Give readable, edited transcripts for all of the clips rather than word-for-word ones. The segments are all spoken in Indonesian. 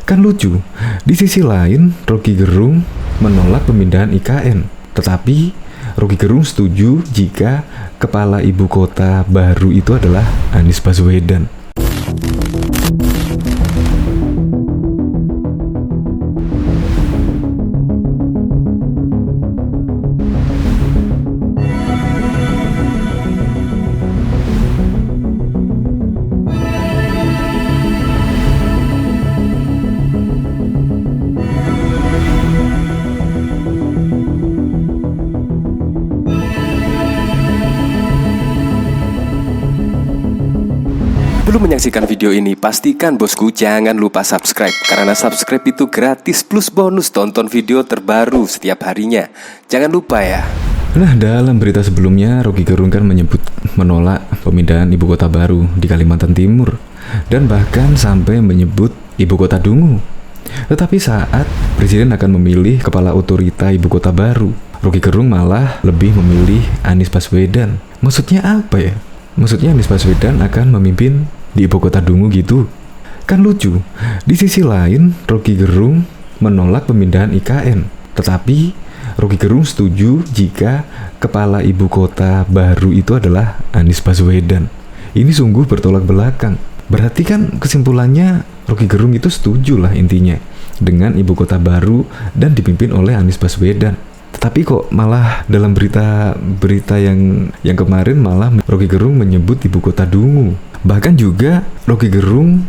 Kan lucu, di sisi lain Roky Gerung menolak pemindahan IKN, tetapi Roky Gerung setuju jika kepala ibu kota baru itu adalah Anies Baswedan. Sebelum menyaksikan video ini, pastikan bosku jangan lupa subscribe, karena subscribe itu gratis plus bonus tonton video terbaru setiap harinya. Jangan lupa ya. Nah, dalam berita sebelumnya Roky Gerung kan menolak pemindahan ibu kota baru di Kalimantan Timur dan bahkan sampai menyebut ibu kota Dungu. Tetapi saat Presiden akan memilih kepala otorita ibu kota baru, Roky Gerung malah lebih memilih Anies Baswedan. Maksudnya apa ya? Maksudnya Anies Baswedan akan memimpin di ibu kota Dungu gitu. Kan lucu, di sisi lain Roky Gerung menolak pemindahan IKN, tetapi Roky Gerung setuju jika kepala ibu kota baru itu adalah Anies Baswedan. Ini sungguh bertolak belakang. Berarti kan kesimpulannya Roky Gerung itu setuju lah intinya dengan ibu kota baru dan dipimpin oleh Anies Baswedan. Tetapi kok malah dalam berita yang kemarin malah Roky Gerung menyebut ibu kota Dungu. Bahkan juga Roky Gerung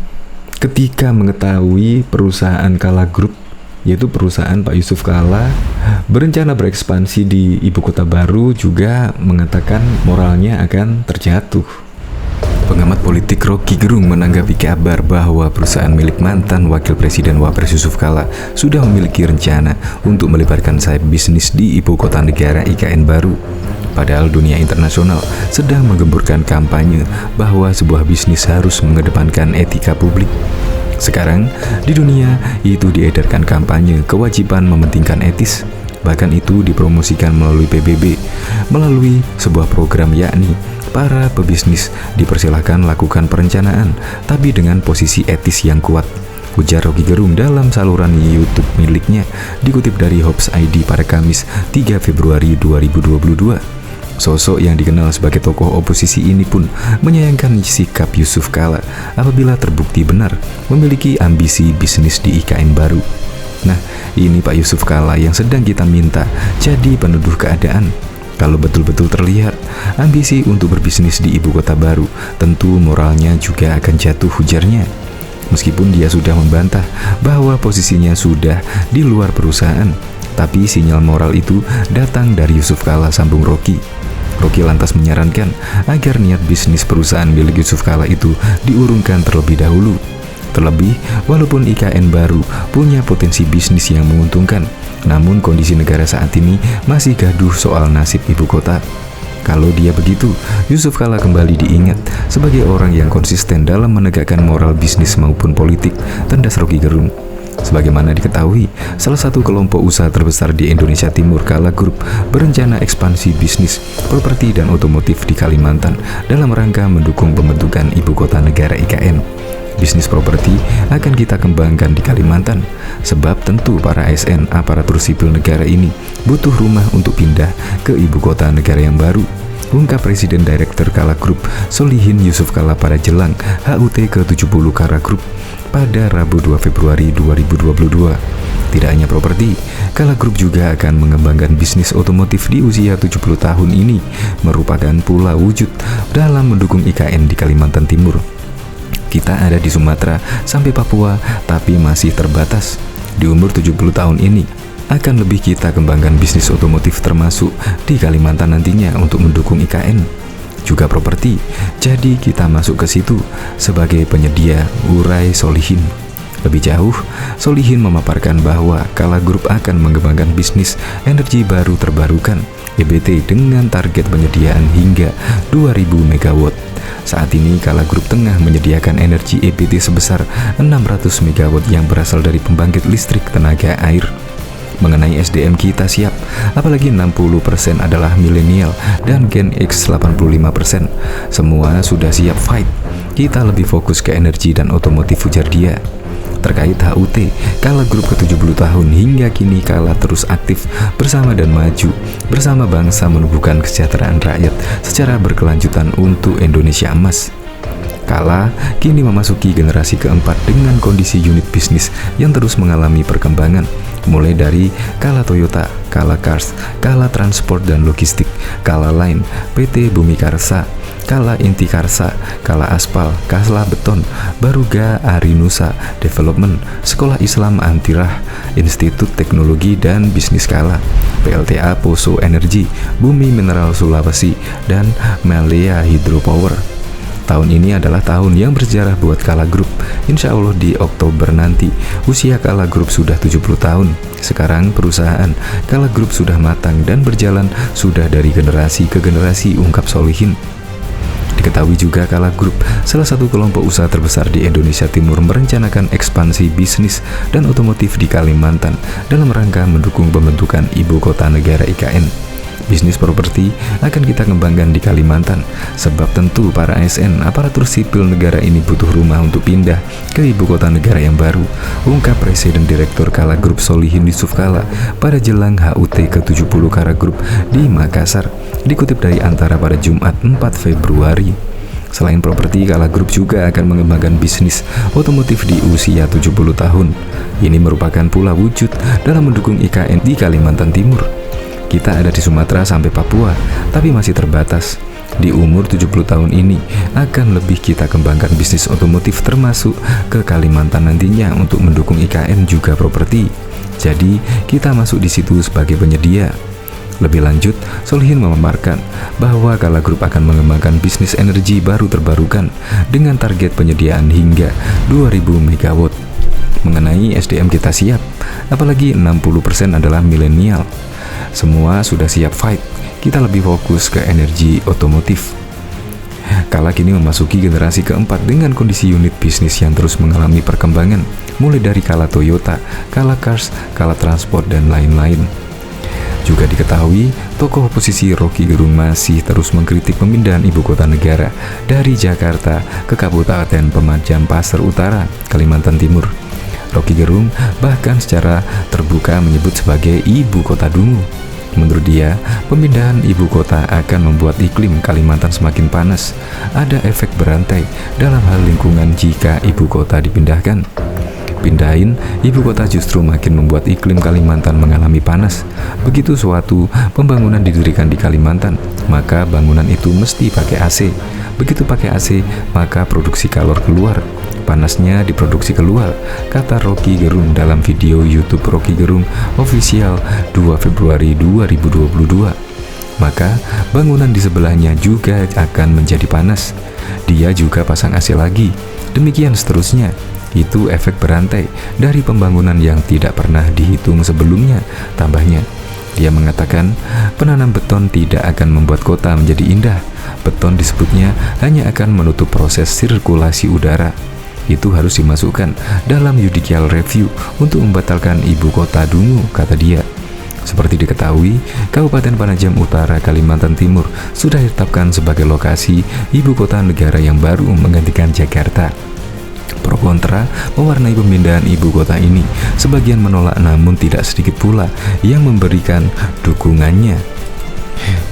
ketika mengetahui perusahaan Kala Group, yaitu perusahaan Pak Yusuf Kala, berencana berekspansi di ibu kota baru, juga mengatakan moralnya akan terjatuh. Pengamat politik Roky Gerung menanggapi kabar bahwa perusahaan milik mantan Wakil Presiden Wapres Yusuf Kala sudah memiliki rencana untuk melebarkan sayap bisnis di ibu kota negara IKN baru. Padahal dunia internasional sedang menggemburkan kampanye bahwa sebuah bisnis harus mengedepankan etika publik. Sekarang, di dunia itu diedarkan kampanye kewajiban mementingkan etis. Bahkan itu dipromosikan melalui PBB, melalui sebuah program, yakni para pebisnis dipersilahkan lakukan perencanaan, tapi dengan posisi etis yang kuat, ujar Roky Gerung dalam saluran YouTube miliknya, dikutip dari Hops ID pada Kamis 3 Februari 2022. Sosok yang dikenal sebagai tokoh oposisi ini pun menyayangkan sikap Yusuf Kala apabila terbukti benar memiliki ambisi bisnis di IKN baru. Nah, ini Pak Yusuf Kala yang sedang kita minta jadi peneduh keadaan. Kalau betul-betul terlihat ambisi untuk berbisnis di ibu kota baru, tentu moralnya juga akan jatuh, ujarnya. Meskipun dia sudah membantah bahwa posisinya sudah di luar perusahaan, tapi sinyal moral itu datang dari Yusuf Kala, sambung Roky. Roky lantas menyarankan agar niat bisnis perusahaan milik Yusuf Kala itu diurungkan terlebih dahulu. Terlebih, walaupun IKN baru punya potensi bisnis yang menguntungkan, namun kondisi negara saat ini masih gaduh soal nasib ibu kota. Kalau dia begitu, Yusuf Kala kembali diingat sebagai orang yang konsisten dalam menegakkan moral bisnis maupun politik, tendas Roky Gerung. Sebagaimana diketahui, salah satu kelompok usaha terbesar di Indonesia Timur, Kala Group, berencana ekspansi bisnis, properti dan otomotif di Kalimantan dalam rangka mendukung pembentukan ibu kota negara IKN. Bisnis properti akan kita kembangkan di Kalimantan, sebab tentu para ASN aparatur sipil negara ini butuh rumah untuk pindah ke ibu kota negara yang baru, ungkap Presiden Direktur Kala Group Solihin Yusuf Kala pada jelang HUT ke-70 Kala Group pada Rabu 2 Februari 2022. Tidak hanya properti, Kala Group juga akan mengembangkan bisnis otomotif di usia 70 tahun ini, merupakan pula wujud dalam mendukung IKN di Kalimantan Timur. Kita ada di Sumatera sampai Papua, tapi masih terbatas. Di umur 70 tahun ini, akan lebih kita kembangkan bisnis otomotif termasuk di Kalimantan nantinya untuk mendukung IKN. Juga properti, jadi kita masuk ke situ sebagai penyedia, urai Solihin. Lebih jauh, Solihin memaparkan bahwa Kala Group akan mengembangkan bisnis energi baru terbarukan (EBT) dengan target penyediaan hingga 2000 MW. Saat ini Kala Group tengah menyediakan energi EBT sebesar 600 MW yang berasal dari pembangkit listrik tenaga air. Mengenai SDM kita siap, apalagi 60% adalah milenial dan Gen X 85%. Semua sudah siap fight. Kita lebih fokus ke energi dan otomotif, ujar dia. terkait HUT Kala Group ke-70 tahun. Hingga kini Kala terus aktif bersama dan maju bersama bangsa menumbuhkan kesejahteraan rakyat secara berkelanjutan untuk Indonesia Emas. Kala kini memasuki generasi keempat dengan kondisi unit bisnis yang terus mengalami perkembangan, mulai dari Kala Toyota, Kala Cars, Kala Transport dan Logistik, Kala Line, PT Bumi Karsa, Kala Inti Karsa, Kala Aspal, Kala Beton, Baruga Arinusa Development, Sekolah Islam Antirah, Institut Teknologi dan Bisnis Kala, PLTA Poso Energi, Bumi Mineral Sulawesi, dan Melia Hydropower. Tahun ini adalah tahun yang bersejarah buat Kala Group. Insya Allah di Oktober nanti usia Kala Group sudah 70 tahun. Sekarang perusahaan Kala Group sudah matang dan berjalan sudah dari generasi ke generasi, ungkap Solihin. Diketahui juga Kala Group, salah satu kelompok usaha terbesar di Indonesia Timur, merencanakan ekspansi bisnis dan otomotif di Kalimantan dalam rangka mendukung pembentukan Ibu Kota Negara IKN. Bisnis properti akan kita kembangkan di Kalimantan, sebab tentu para ASN aparatur sipil negara ini butuh rumah untuk pindah ke ibu kota negara yang baru, ungkap Presiden Direktur Kala Group Solihin Yusuf Kala pada jelang HUT ke-70 Kala Group di Makassar, dikutip dari Antara pada Jumat 4 Februari. Selain properti, Kala Group juga akan mengembangkan bisnis otomotif di usia 70 tahun. Ini merupakan pula wujud dalam mendukung IKN di Kalimantan Timur. Kita ada di Sumatera sampai Papua, tapi masih terbatas. Di umur 70 tahun ini akan lebih kita kembangkan bisnis otomotif termasuk ke Kalimantan nantinya untuk mendukung IKN juga properti. Jadi kita masuk di situ sebagai penyedia. Lebih lanjut, Solihin memaparkan bahwa Kala Group akan mengembangkan bisnis energi baru terbarukan dengan target penyediaan hingga 2000 MW. Mengenai SDM kita siap, apalagi 60% adalah milenial. Semua sudah siap fight, kita lebih fokus ke energi otomotif. Kala kini memasuki generasi keempat dengan kondisi unit bisnis yang terus mengalami perkembangan, mulai dari Kala Toyota, Kala Cars, Kala Transport, dan lain-lain. Juga diketahui, tokoh oposisi Rocky Gerung masih terus mengkritik pemindahan ibu kota negara dari Jakarta ke Kabupaten Penajam Pasir Utara, Kalimantan Timur. Rocky Gerung bahkan secara terbuka menyebut sebagai ibu kota dungu. Menurut dia, pemindahan ibu kota akan membuat iklim Kalimantan semakin panas. Ada efek berantai dalam hal lingkungan jika ibu kota dipindahkan. Pindahin ibu kota justru makin membuat iklim Kalimantan mengalami panas. Begitu suatu pembangunan didirikan di Kalimantan, maka bangunan itu mesti pakai AC. Begitu pakai AC, maka produksi kalor keluar. Panasnya diproduksi keluar, kata Rocky Gerung dalam video YouTube Rocky Gerung Official 2 Februari 2022. Maka bangunan di sebelahnya juga akan menjadi panas. Dia juga pasang AC lagi. Demikian seterusnya. Itu efek berantai dari pembangunan yang tidak pernah dihitung sebelumnya, tambahnya. Dia mengatakan, penanam beton tidak akan membuat kota menjadi indah. Beton disebutnya hanya akan menutup proses sirkulasi udara. Itu harus dimasukkan dalam judicial review untuk membatalkan ibu kota dungu, kata dia. Seperti diketahui, Kabupaten Penajam Utara, Kalimantan Timur sudah ditetapkan sebagai lokasi ibu kota negara yang baru menggantikan Jakarta. Pro kontra mewarnai pemindahan ibu kota ini. Sebagian menolak, namun tidak sedikit pula yang memberikan dukungannya.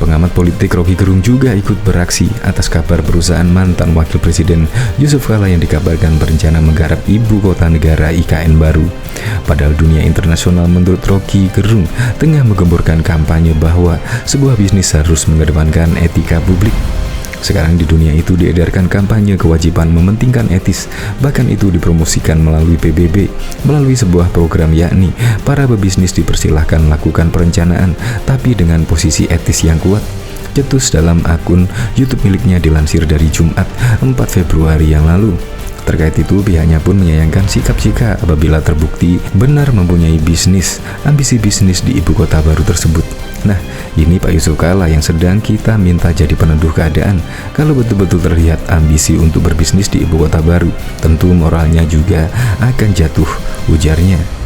Pengamat politik Rocky Gerung juga ikut beraksi atas kabar perusahaan mantan Wakil Presiden Yusuf Kala yang dikabarkan berencana menggarap ibu kota negara IKN baru. Padahal dunia internasional menurut Rocky Gerung tengah menggemburkan kampanye bahwa sebuah bisnis harus mengedepankan etika publik. Sekarang di dunia itu diedarkan kampanye kewajiban mementingkan etis, bahkan itu dipromosikan melalui PBB, melalui sebuah program, yakni para pebisnis dipersilahkan melakukan perencanaan, tapi dengan posisi etis yang kuat. Cetus dalam akun YouTube miliknya dilansir dari Jumat 4 Februari yang lalu. Terkait itu, pihaknya pun menyayangkan sikap jika apabila terbukti benar mempunyai ambisi bisnis di ibu kota baru tersebut. Nah, ini Pak Yusuf Kala yang sedang kita minta jadi peneduh keadaan. Kalau betul-betul terlihat ambisi untuk berbisnis di ibu kota baru, tentu moralnya juga akan jatuh, ujarnya.